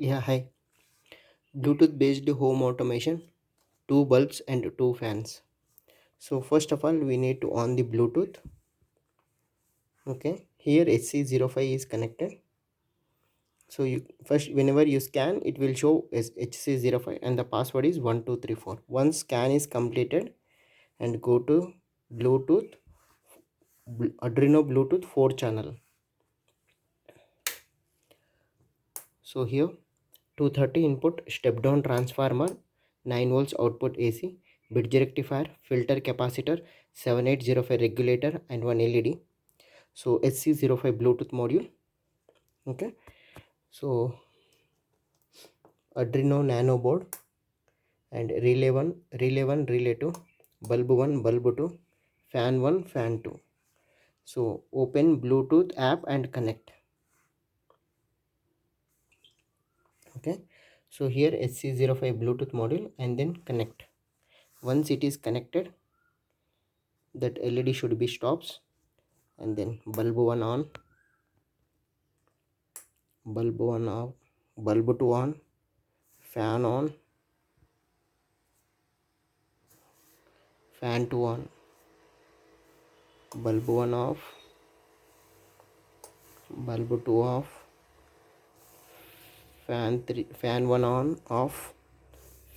Yeah, hi. Bluetooth based home automation, two bulbs and two fans. So first of all, we need to on the Bluetooth. Okay, here HC05 is connected. So you first, whenever you scan, it will show as HC05 and the password is 1234. Once scan is completed and go to Bluetooth, Arduino Bluetooth 4 channel. So here 230 input step down transformer, 9 volts output AC, bridge rectifier, filter capacitor, 7805 regulator and one LED. So HC05 Bluetooth module. Okay, so Arduino Nano board and relay 1, relay 2, bulb 1, bulb 2, fan 1, fan 2. So open Bluetooth app and connect. Okay, so here HC05 Bluetooth module and then connect. Once it is connected, that LED should be stops, and then bulb 1 on, bulb 1 off, bulb 2 on, fan on, fan 2 on, bulb 1 off, bulb 2 off, fan 1 on, off,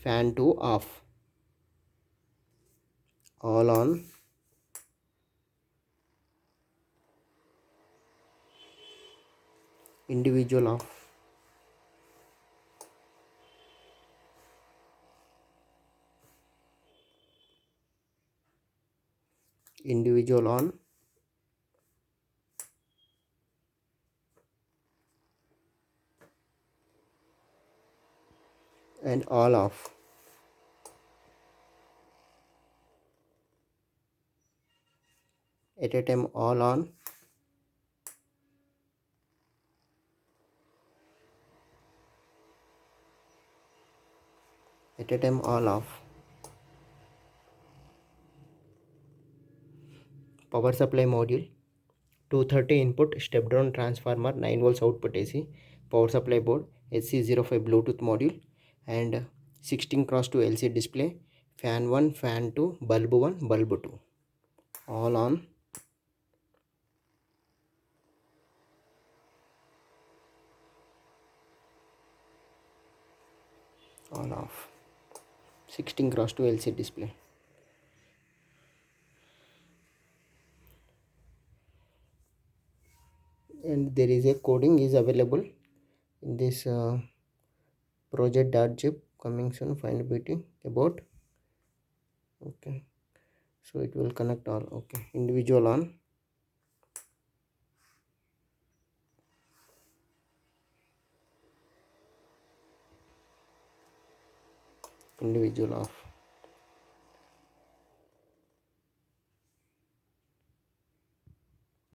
fan 2 off, all on, individual off, individual on, and all off. At a time all on, at a time all off. Power supply module, 230 input step down transformer, 9 volts output AC, power supply board, HC05 Bluetooth module, and 16 cross 2 LCD display, fan 1, fan 2, bulb 1, bulb 2, all on, all off. 16 cross 2 LCD display. And there is a coding is available in this project.zip, coming soon, find BT about. Okay, so it will connect all. Okay, individual on, individual off.